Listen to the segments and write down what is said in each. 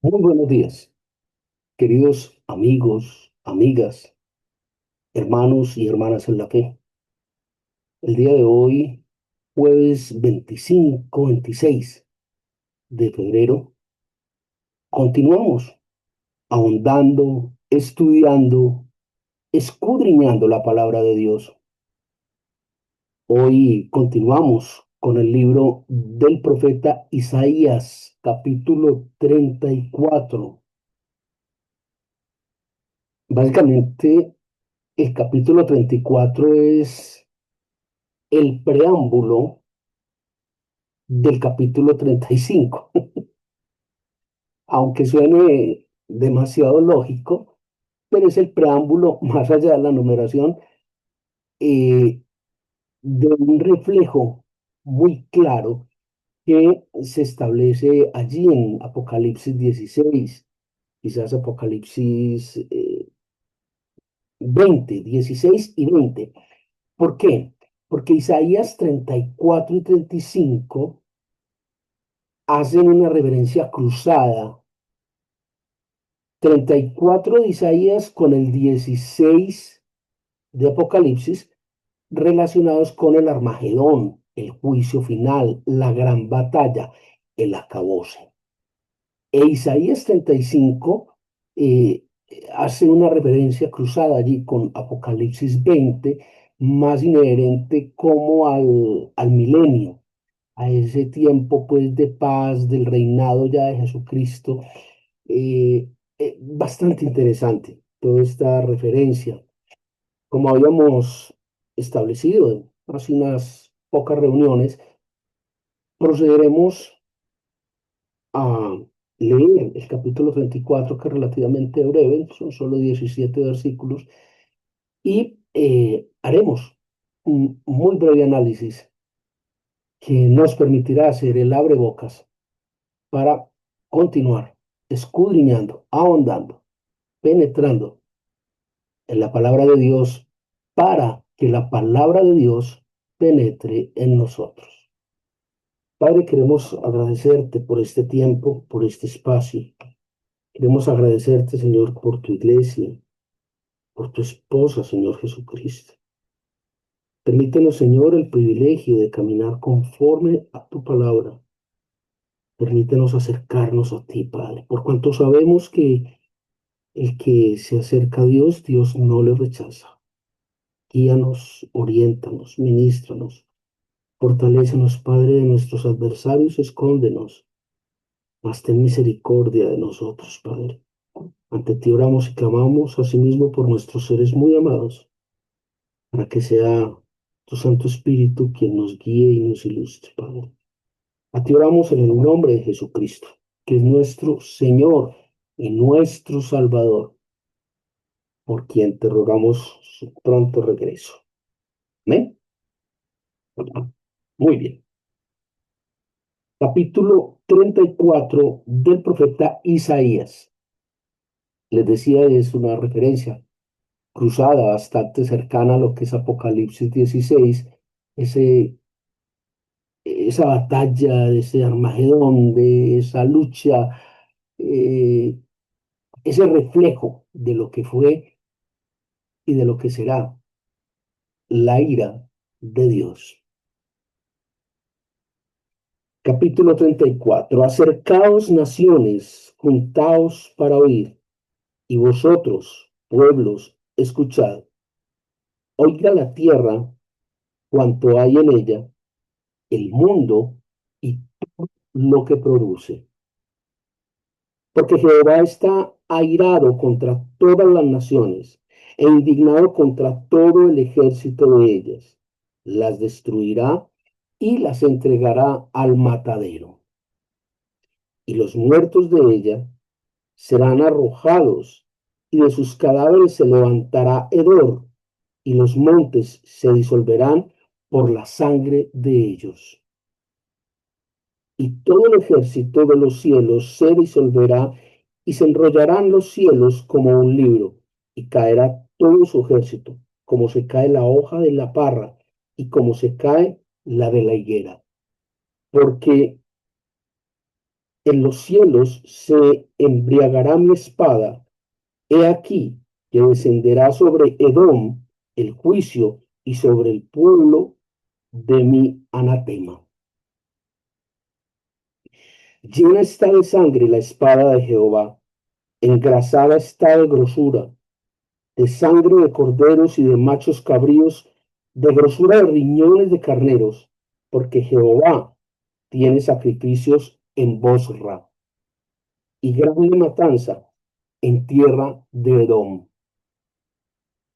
Muy buenos días, queridos amigos, amigas, hermanos y hermanas en la fe. El día de hoy, jueves 25-26 de febrero, continuamos ahondando, estudiando, escudriñando la palabra de Dios. Hoy continuamos con el libro del profeta Isaías, capítulo 34. Básicamente, el capítulo 34 es el preámbulo del capítulo 35. Aunque suene demasiado lógico, pero es el preámbulo más allá de la numeración eh, de un reflejo muy claro que se establece allí en Apocalipsis 16, quizás Apocalipsis 20, 16 y 20. ¿Por qué? Porque Isaías 34 y 35 hacen una reverencia cruzada. 34 de Isaías con el 16 de Apocalipsis relacionados con el Armagedón, el juicio final, la gran batalla, el acabose. E Isaías 35 eh, hace una referencia cruzada allí con Apocalipsis 20, más inherente como al milenio, a ese tiempo pues de paz, del reinado ya de Jesucristo. eh, Bastante interesante toda esta referencia. Como habíamos establecido en hace unas pocas reuniones, procederemos a leer el capítulo 34, que es relativamente breve, son solo 17 versículos, y haremos un muy breve análisis que nos permitirá hacer el abrebocas para continuar escudriñando, ahondando, penetrando en la palabra de Dios para que la palabra de Dios penetre en nosotros. Padre, queremos agradecerte por este tiempo, por este espacio. Queremos agradecerte, Señor, por tu iglesia, por tu esposa, Señor Jesucristo. Permítenos, Señor, el privilegio de caminar conforme a tu palabra. Permítenos acercarnos a ti, Padre, por cuanto sabemos que el que se acerca a Dios, Dios no le rechaza. Guíanos, oriéntanos, ministranos. Fortalécenos, Padre, de nuestros adversarios, escóndenos, mas ten misericordia de nosotros, Padre. Ante ti oramos y clamamos asimismo por nuestros seres muy amados, para que sea tu Santo Espíritu quien nos guíe y nos ilustre, Padre. A ti oramos en el nombre de Jesucristo, que es nuestro Señor y nuestro Salvador, por quien te rogamos su pronto regreso. Amén. Muy bien. Capítulo 34 del profeta Isaías. Les decía, es una referencia cruzada bastante cercana a lo que es Apocalipsis 16, ese, esa batalla de ese Armagedón, de esa lucha, eh, ese reflejo de lo que fue y de lo que será la ira de Dios. Capítulo 34. Acercaos naciones, juntaos para oír, y vosotros, pueblos, escuchad. Oiga la tierra cuanto hay en ella, el mundo y lo que produce. Porque Jehová está airado contra todas las naciones e indignado contra todo el ejército de ellas. Las destruirá y las entregará al matadero. Y los muertos de ella serán arrojados, y de sus cadáveres se levantará hedor, y los montes se disolverán por la sangre de ellos. Y todo el ejército de los cielos se disolverá, y se enrollarán los cielos como un libro, y caerá todo su ejército, como se cae la hoja de la parra, y como se cae la de la higuera. Porque En los cielos se embriagará mi espada. He aquí que descenderá sobre Edom el juicio y sobre el pueblo de mi anatema. Llena está de sangre la espada de Jehová, engrasada está de grosura, de sangre de corderos y de machos cabríos, de grosura de riñones de carneros, porque Jehová tiene sacrificios en Bosra y grande matanza en tierra de Edom.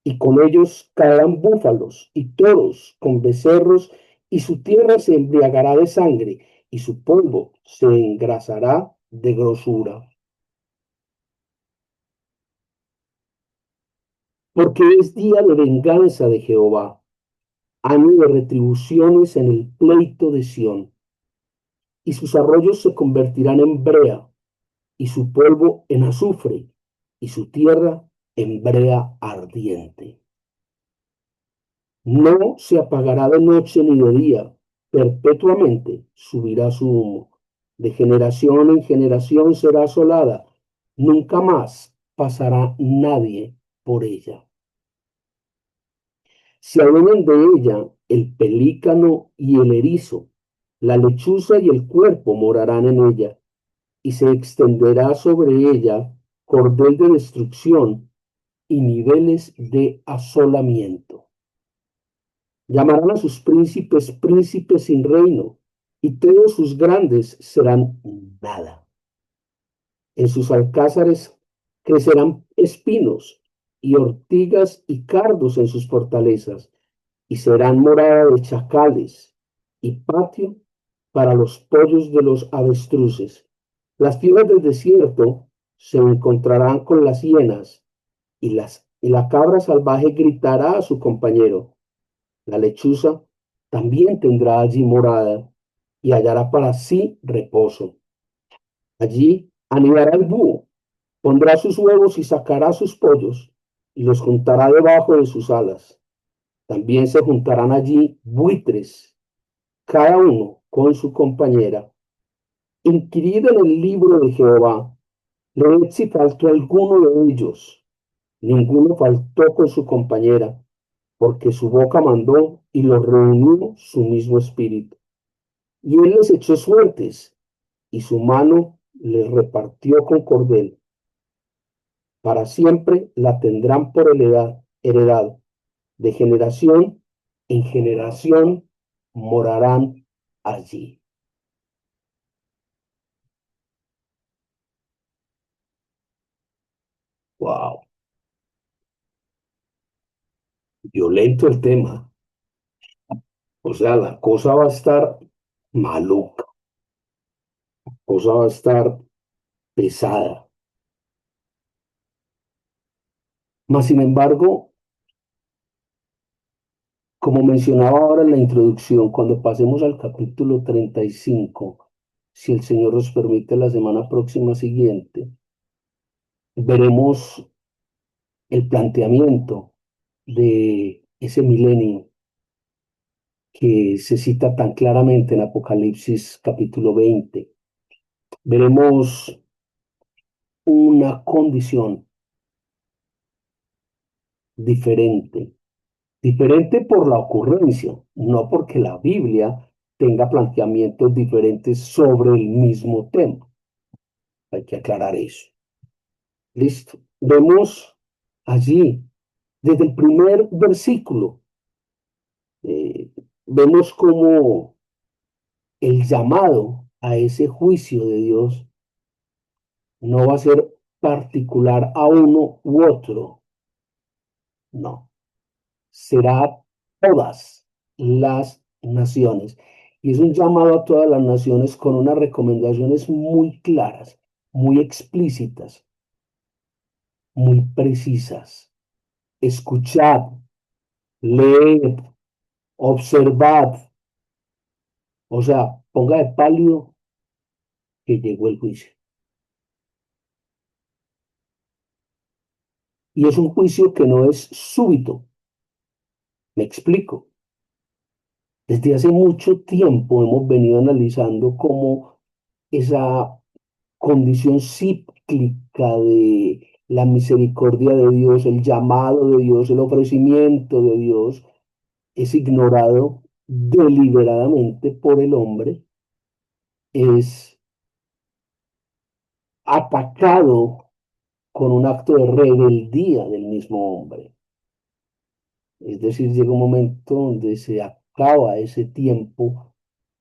Y con ellos caerán búfalos y toros con becerros, y su tierra se embriagará de sangre, y su polvo se engrasará de grosura. Porque es día de venganza de Jehová, año de retribuciones en el pleito de Sión, y sus arroyos se convertirán en brea, y su polvo en azufre, y su tierra en brea ardiente. No se apagará de noche ni de día, perpetuamente subirá su humo. De generación en generación será asolada, nunca más pasará nadie por ella. Se adueñan de ella el pelícano y el erizo, la lechuza y el cuerpo morarán en ella, y se extenderá sobre ella cordel de destrucción y niveles de asolamiento. Llamarán a sus príncipes príncipes sin reino, y todos sus grandes serán nada. En sus alcázares crecerán espinos y ortigas y cardos en sus fortalezas, y serán morada de chacales y patio para los pollos de los avestruces. Las tierras del desierto se encontrarán con las hienas, y la cabra salvaje gritará a su compañero. La lechuza también tendrá allí morada y hallará para sí reposo. Allí anidará el búho, pondrá sus huevos y sacará sus pollos y los juntará debajo de sus alas. También se juntarán allí buitres, cada uno con su compañera. Inquirid en el libro de Jehová, leed si faltó alguno de ellos. Ninguno faltó con su compañera, porque su boca mandó y los reunió su mismo espíritu. Y él les echó suertes, y su mano les repartió con cordel. Para siempre la tendrán por heredad. De generación en generación morarán allí. Wow, violento el tema. O sea, la cosa va a estar maluca, la cosa va a estar pesada. Mas, sin embargo, como mencionaba ahora en la introducción, cuando pasemos al capítulo 35, si el Señor nos permite la semana próxima siguiente, veremos el planteamiento de ese milenio que se cita tan claramente en Apocalipsis capítulo 20. Veremos una condición diferente, diferente por la ocurrencia, no porque la Biblia tenga planteamientos diferentes sobre el mismo tema. Hay que aclarar eso. Listo. Vemos allí, desde el primer versículo, eh, vemos como el llamado a ese juicio de Dios no va a ser particular a uno u otro, no, será todas las naciones. Y es un llamado a todas las naciones con unas recomendaciones muy claras, muy explícitas, muy precisas. Escuchad, leed, observad, o sea, ponga de pálido que llegó el juicio. Y es un juicio que no es súbito. Me explico. Desde hace mucho tiempo hemos venido analizando cómo esa condición cíclica de la misericordia de Dios, el llamado de Dios, el ofrecimiento de Dios, es ignorado deliberadamente por el hombre, es atacado con un acto de rebeldía del mismo hombre. Es decir, llega un momento donde se acaba ese tiempo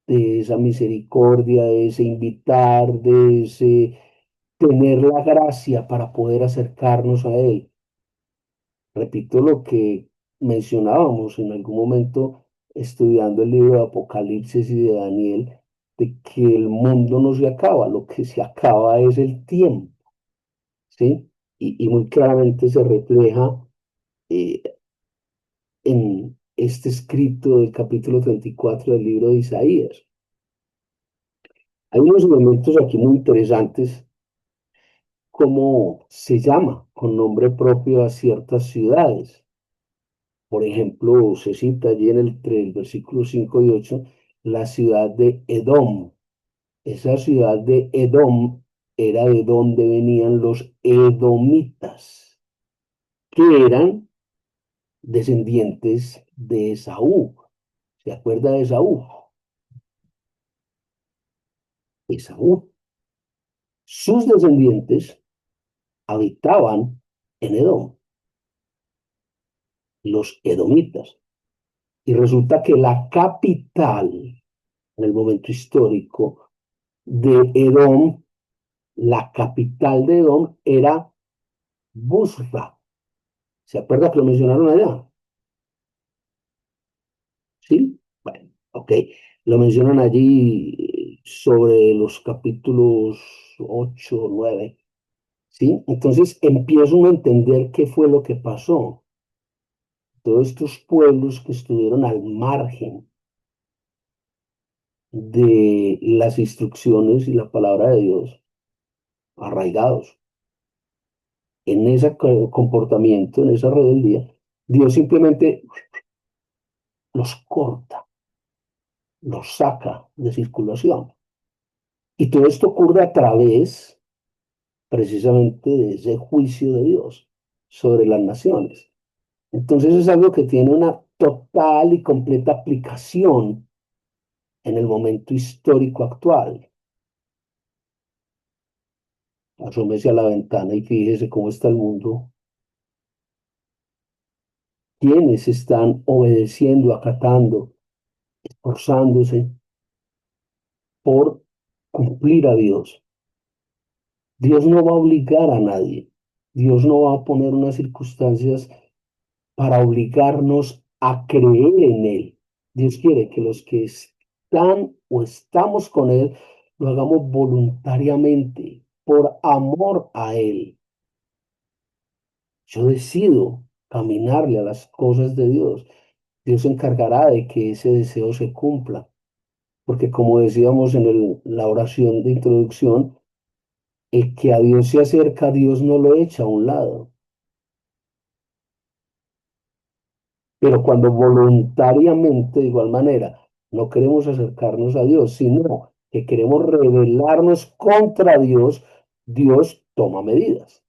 de esa misericordia, de ese invitar, de ese tener la gracia para poder acercarnos a Él. Repito lo que mencionábamos en algún momento estudiando el libro de Apocalipsis y de Daniel, de que el mundo no se acaba, lo que se acaba es el tiempo, ¿sí? Y muy claramente se refleja eh, en este escrito del capítulo 34 del libro de Isaías. Hay unos elementos aquí muy interesantes, como se llama con nombre propio a ciertas ciudades. Por ejemplo, se cita allí entre el versículo 5 y 8 la ciudad de Edom. Esa ciudad de Edom era de donde venían los edomitas, que eran descendientes de Esaú. ¿Se acuerda de Esaú? Esaú. Sus descendientes habitaban en Edom, los edomitas. Y resulta que la capital, en el momento histórico, de Edom, la capital de Edom era Busra. ¿Se acuerda que lo mencionaron allá? ¿Sí? Bueno, ok. Lo mencionan allí sobre los capítulos 8 o 9. ¿Sí? Entonces empieza uno a entender qué fue lo que pasó. Todos estos pueblos que estuvieron al margen de las instrucciones y la palabra de Dios, arraigados en ese comportamiento, en esa rebeldía, Dios simplemente los corta, los saca de circulación. Y todo esto ocurre a través precisamente de ese juicio de Dios sobre las naciones. Entonces es algo que tiene una total y completa aplicación en el momento histórico actual. Asómese a la ventana y fíjese cómo está el mundo. Quienes están obedeciendo, acatando, esforzándose por cumplir a Dios. Dios no va a obligar a nadie. Dios no va a poner unas circunstancias para obligarnos a creer en Él. Dios quiere que los que están o estamos con Él lo hagamos voluntariamente, por amor a Él. Yo decido caminarle a las cosas de Dios. Dios se encargará de que ese deseo se cumpla. Porque como decíamos en la oración de introducción, el que a Dios se acerca, Dios no lo echa a un lado. Pero cuando voluntariamente, de igual manera, no queremos acercarnos a Dios, sino que queremos rebelarnos contra Dios, Dios toma medidas.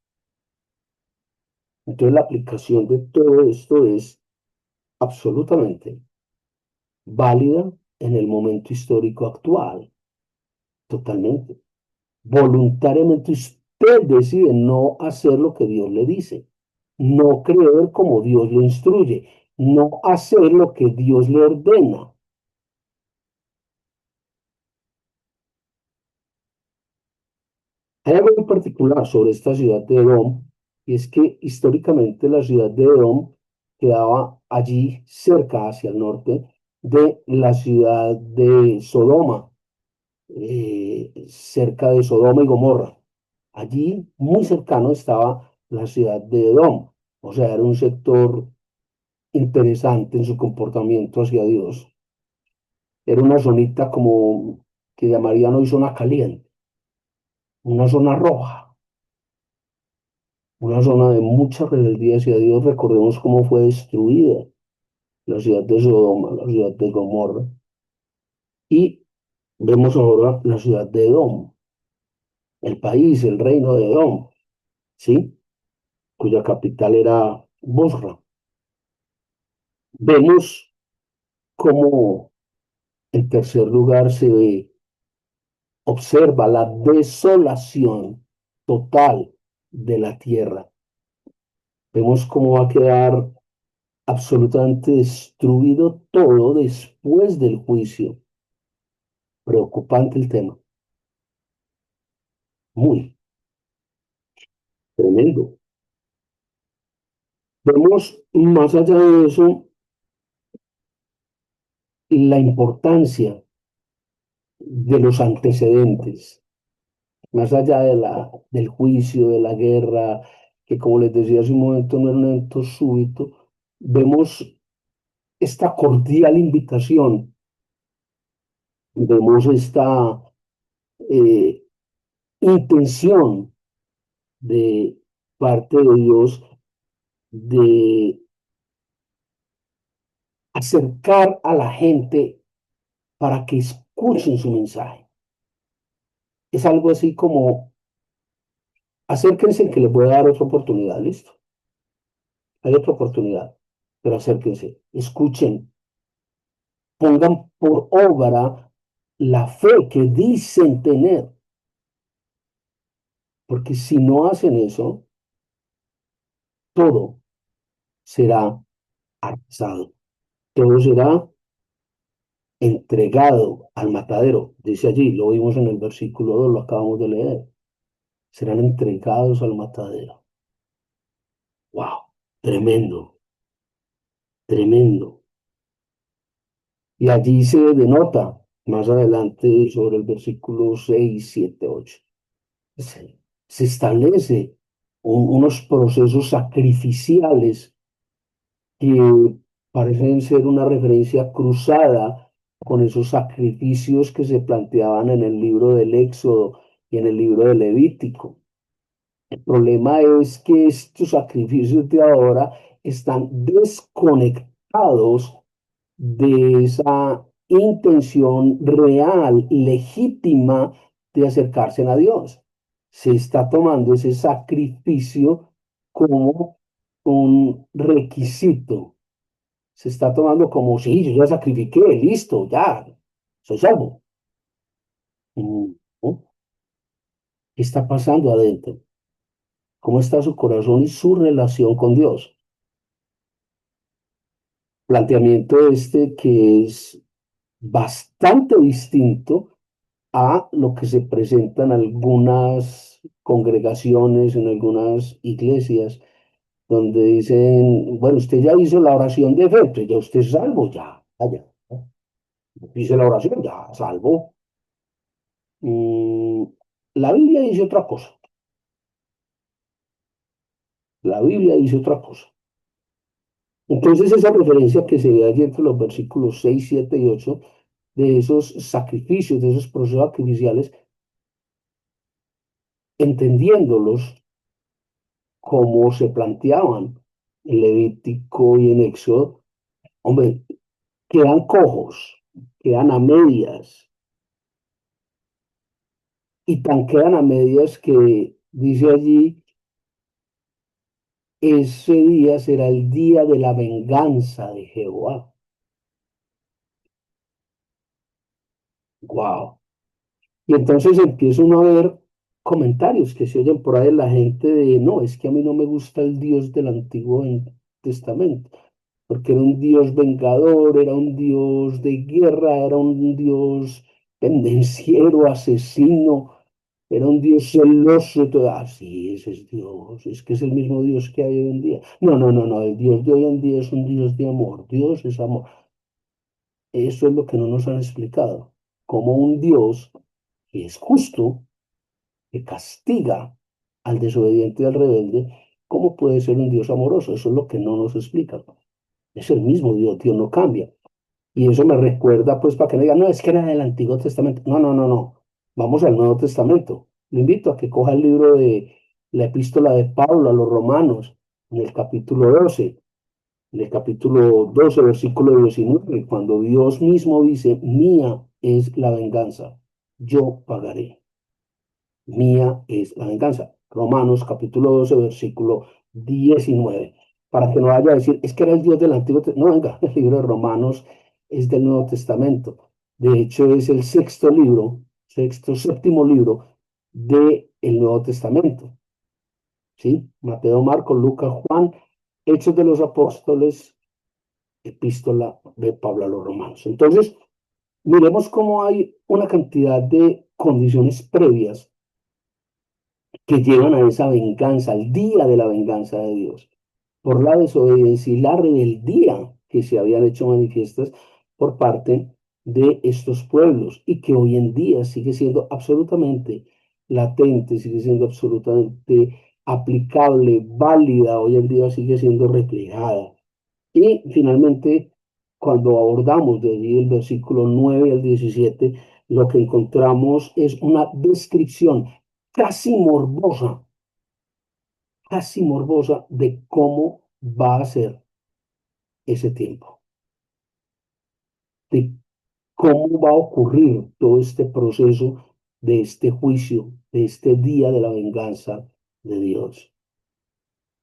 Entonces la aplicación de todo esto es absolutamente válida en el momento histórico actual, totalmente. Voluntariamente usted decide no hacer lo que Dios le dice, no creer como Dios lo instruye, no hacer lo que Dios le ordena. Hay algo en particular sobre esta ciudad de Edom, y es que históricamente la ciudad de Edom quedaba allí cerca, hacia el norte, de la ciudad de Sodoma, cerca de Sodoma y Gomorra. Allí, muy cercano, estaba la ciudad de Edom, o sea, era un sector interesante en su comportamiento hacia Dios. Era una zonita como que llamarían hoy zona caliente, una zona roja, una zona de mucha rebeldía hacia Dios. Recordemos cómo fue destruida la ciudad de Sodoma, la ciudad de Gomorra, y vemos ahora la ciudad de Edom. el país, el reino de Edom, ¿sí? Cuya capital era Bosra. Vemos cómo en tercer lugar se observa la desolación total de la tierra. Vemos cómo va a quedar absolutamente destruido todo después del juicio. Preocupante el tema, muy tremendo. Vemos más allá de eso la importancia de los antecedentes, más allá de del juicio, de la guerra, que como les decía hace un momento no era un evento súbito, vemos esta cordial invitación, vemos esta eh, intención de parte de Dios de acercar a la gente para que escuchen su mensaje. Es algo así como acérquense que les voy a dar otra oportunidad, listo. Hay otra oportunidad, pero acérquense, escuchen, pongan por obra la fe que dicen tener, porque si no hacen eso, todo será arrasado, todo será entregado al matadero. Dice allí, lo vimos en el versículo 2, lo acabamos de leer. Serán entregados al matadero. ¡Wow! Tremendo, tremendo. Y allí se denota más adelante sobre el versículo 6, 7, 8. Se establece unos procesos sacrificiales que parecen ser una referencia cruzada con esos sacrificios que se planteaban en el libro del Éxodo y en el libro del Levítico. El problema es que estos sacrificios de ahora están desconectados de esa intención real, legítima de acercarse a Dios. Se está tomando ese sacrificio como un requisito. Se está tomando como, sí, yo ya sacrifiqué, listo, ya, soy salvo. ¿No? ¿Qué está pasando adentro? ¿Cómo está su corazón y su relación con Dios? Planteamiento este que es bastante distinto a lo que se presenta en algunas congregaciones, en algunas iglesias, donde dicen, bueno, usted ya hizo la oración de fe, entonces ya usted es salvo, ya, vaya, ¿no? Hice la oración, ya, salvo. Mm, la Biblia dice otra cosa, la Biblia dice otra cosa. Entonces esa referencia que se ve allí entre los versículos 6 7 y 8 de esos sacrificios, de esos procesos sacrificiales, entendiéndolos como se planteaban en Levítico y en Éxodo, hombre, quedan cojos, quedan a medias, y tan quedan a medias que dice allí, ese día será el día de la venganza de Jehová. Wow. Y entonces empieza uno a ver comentarios que se oyen por ahí de la gente de, no, es que a mí no me gusta el Dios del Antiguo Testamento, porque era un Dios vengador, era un Dios de guerra, era un Dios pendenciero, asesino, era un Dios celoso, todo. Ah, sí, ese es Dios, es que es el mismo Dios que hay hoy en día. No, no, no, no, el Dios de hoy en día es un Dios de amor, Dios es amor. Eso es lo que no nos han explicado, como un Dios que es justo, que castiga al desobediente y al rebelde, ¿cómo puede ser un Dios amoroso? Eso es lo que no nos explica. Es el mismo Dios, Dios no cambia. Y eso me recuerda, pues, para que no digan, no, es que era del Antiguo Testamento. No, no, no, no. Vamos al Nuevo Testamento. Le invito a que coja el libro de la epístola de Pablo a los Romanos, en el capítulo 12, en el capítulo 12, versículo 19, cuando Dios mismo dice, mía es la venganza, yo pagaré. mía es la venganza. Romanos capítulo 12 versículo 19. Para que no vaya a decir, es que era el Dios del Antiguo Testamento. No, venga, el libro de Romanos es del Nuevo Testamento. De hecho, es el sexto libro, sexto, séptimo libro del Nuevo Testamento. ¿Sí? Mateo, Marcos, Lucas, Juan, Hechos de los Apóstoles, epístola de Pablo a los Romanos. Entonces, miremos cómo hay una cantidad de condiciones previas que llevan a esa venganza, al día de la venganza de Dios, por la desobediencia y la rebeldía que se habían hecho manifiestas por parte de estos pueblos y que hoy en día sigue siendo absolutamente latente, sigue siendo absolutamente aplicable, válida, hoy en día sigue siendo reflejada. Y finalmente, cuando abordamos desde el versículo 9 al 17, lo que encontramos es una descripción casi morbosa, casi morbosa de cómo va a ser ese tiempo, de cómo va a ocurrir todo este proceso de este juicio, de este día de la venganza de Dios.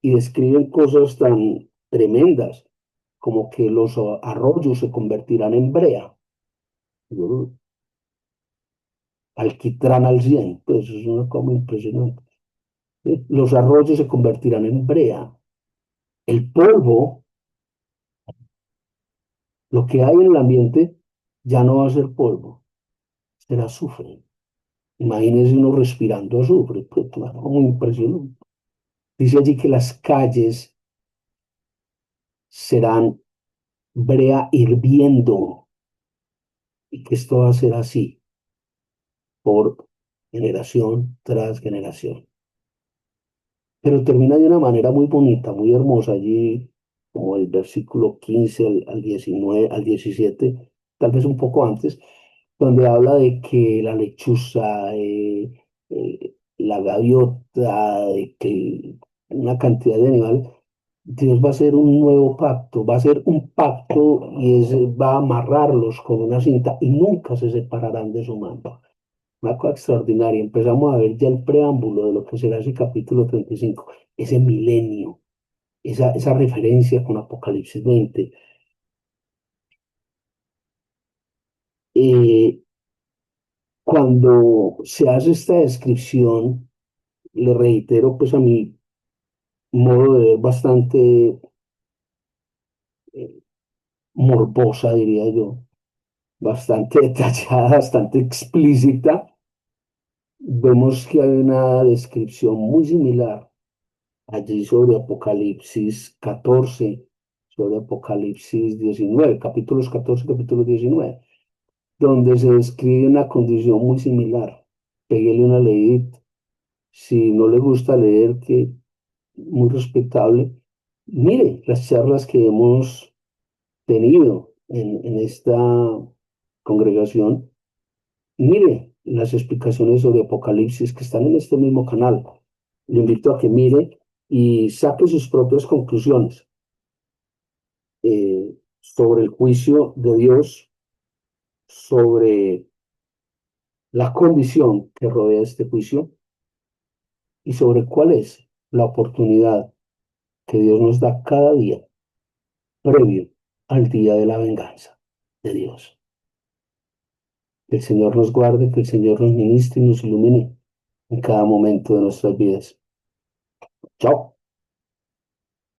Y describen cosas tan tremendas como que los arroyos se convertirán en brea, ¿no? Alquitrán al 100, pues es una cosa impresionante. Los arroyos se convertirán en brea. El polvo, lo que hay en el ambiente, ya no va a ser polvo, será azufre. Imagínense uno respirando azufre, pues claro, muy impresionante. Dice allí que las calles serán brea hirviendo y que esto va a ser así por generación tras generación. Pero termina de una manera muy bonita, muy hermosa allí, como el versículo 15 al 19, al 17, tal vez un poco antes, donde habla de que la lechuza, la gaviota, de que una cantidad de animales, Dios va a hacer un nuevo pacto, va a hacer un pacto y va a amarrarlos con una cinta y nunca se separarán de su mano. Una cosa extraordinaria. Empezamos a ver ya el preámbulo de lo que será ese capítulo 35, ese milenio, esa referencia con Apocalipsis 20. Eh, Cuando se hace esta descripción, le reitero, pues a mi modo de ver bastante eh, morbosa, diría yo, bastante detallada, bastante explícita, vemos que hay una descripción muy similar allí sobre Apocalipsis 14, sobre Apocalipsis 19, capítulos 14, capítulo 19, donde se describe una condición muy similar. Péguele una leída. Si no le gusta leer, que muy respetable, mire las charlas que hemos tenido en esta congregación, mire las explicaciones sobre Apocalipsis que están en este mismo canal. Le invito a que mire y saque sus propias conclusiones sobre el juicio de Dios, sobre la condición que rodea este juicio y sobre cuál es la oportunidad que Dios nos da cada día previo al día de la venganza de Dios. Que el Señor nos guarde, que el Señor nos ministre y nos ilumine en cada momento de nuestras vidas. Chao.